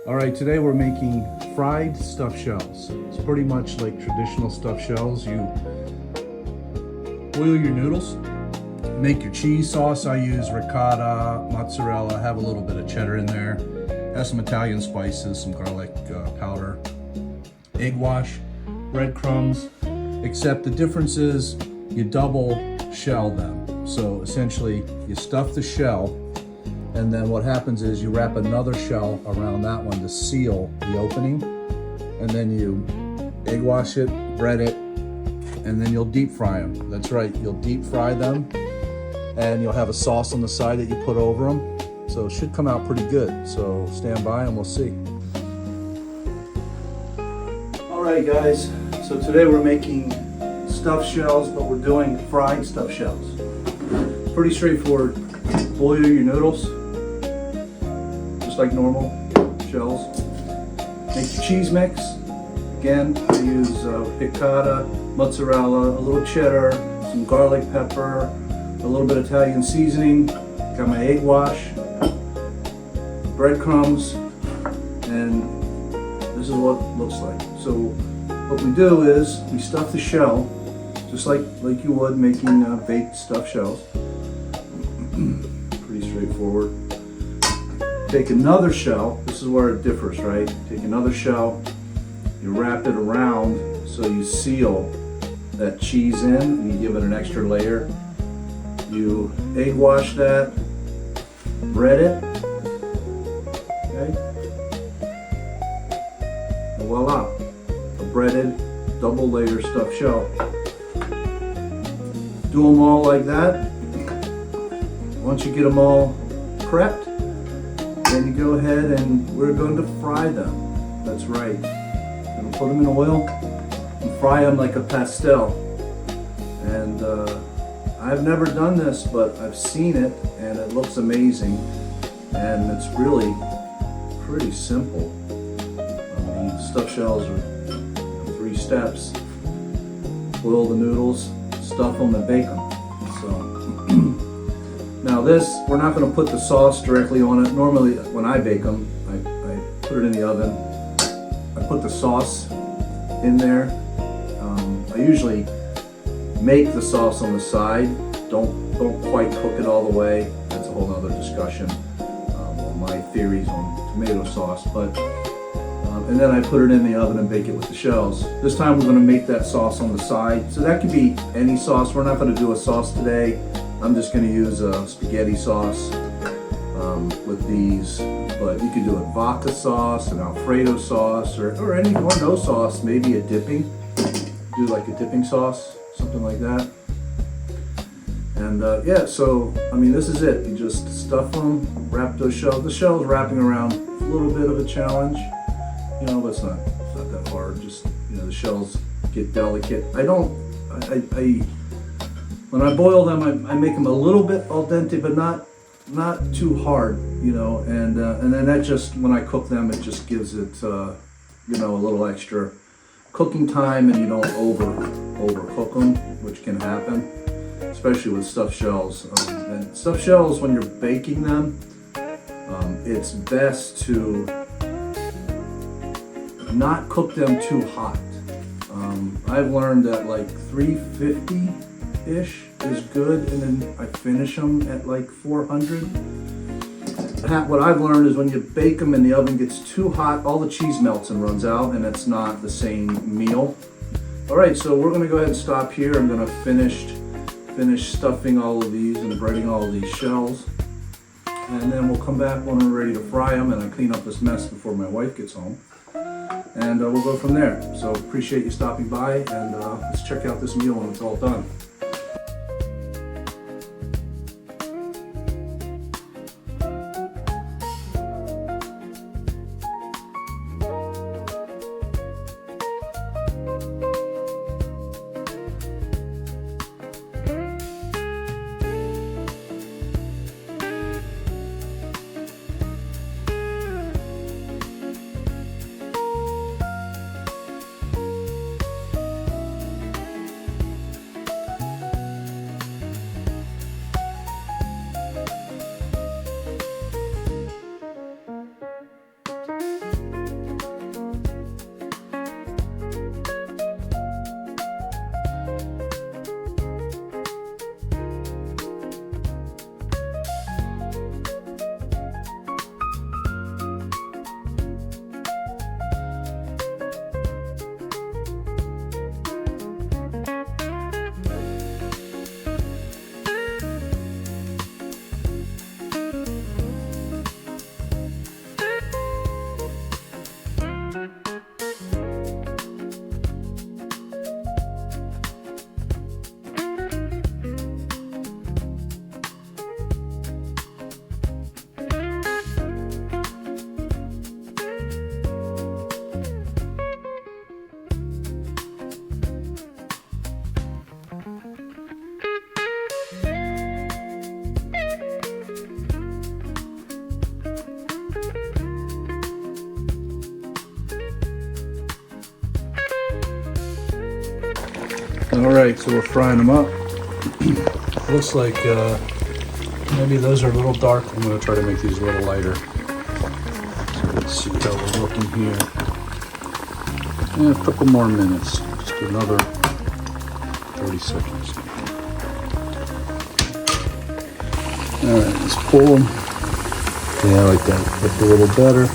All right, today we're making fried stuffed shells. It's pretty much like traditional stuffed shells. You boil your noodles, make your cheese sauce. I use ricotta, mozzarella, have a little bit of cheddar in there. Have some Italian spices, some garlic powder, egg wash, breadcrumbs, except the difference is you double shell them. So essentially you stuff the shell, and then what happens is you wrap another shell around that one to seal the opening, and then you egg wash it, bread it, and then you'll deep fry them. That's right, you'll deep fry them, and you'll have a sauce on the side that you put over them. So it should come out pretty good. So stand by and we'll see. All right, guys. So today we're making stuffed shells, but we're doing fried stuffed shells. Pretty straightforward. Boil your noodles, just like normal shells. Make your cheese mix. Again, I use picanha, mozzarella, a little cheddar, some garlic pepper, a little bit of Italian seasoning. Got my egg wash, breadcrumbs, and this is what it looks like. So what we do is we stuff the shell just like you would making baked stuffed shells. Pretty straightforward. Take another shell. This is where it differs, right? Take another shell, you wrap it around so you seal that cheese in, and you give it an extra layer. You egg wash that, bread it, okay? And voila, a breaded double layer stuffed shell. Do them all like that. Once you get them all prepped, then you go ahead and we're going to fry them. That's right. We're going to put them in oil and fry them like a pastel. And I've never done this, but I've seen it and it looks amazing. And it's really pretty simple. I mean, stuffed shells are 3 steps. Boil the noodles, stuff them, and bake them. Now this, we're not going to put the sauce directly on it. Normally when I bake them, I put it in the oven. I put the sauce in there. I usually make the sauce on the side. Don't quite cook it all the way. That's a whole other discussion on my theories on tomato sauce. But and then I put it in the oven and bake it with the shells. This time we're going to make that sauce on the side. So that could be any sauce. We're not going to do a sauce today. I'm just going to use a spaghetti sauce with these, but you could do a vodka sauce, an Alfredo sauce, or any or no sauce, maybe a dipping. Do like a dipping sauce, something like that. And yeah, so I mean, this is it. You just stuff them, wrap those shells. The shells wrapping around, a little bit of a challenge, you know, but it's not that hard. Just, you know, the shells get delicate. When I boil them, I make them a little bit al dente, but not too hard, you know. And then that just, when I cook them, it just gives it, you know, a little extra cooking time, and you don't overcook them, which can happen, especially with stuffed shells. And stuffed shells, when you're baking them, it's best to not cook them too hot. I've learned that like 350-ish is good, and then I finish them at like 400. What I've learned is when you bake them and the oven gets too hot, all the cheese melts and runs out, and it's not the same meal. All right, so we're gonna go ahead and stop here. I'm gonna finish stuffing all of these and breading all of these shells, and then we'll come back when we're ready to fry them, and I clean up this mess before my wife gets home. And we'll go from there. So appreciate you stopping by, and let's check out this meal when it's all done. All right, so we're frying them up. Looks like maybe those are a little dark. I'm going to try to make these a little lighter. So let's see how we're looking here. And a couple more minutes, just another 30 seconds. All right, let's pull them. Yeah, like that. Look a little better.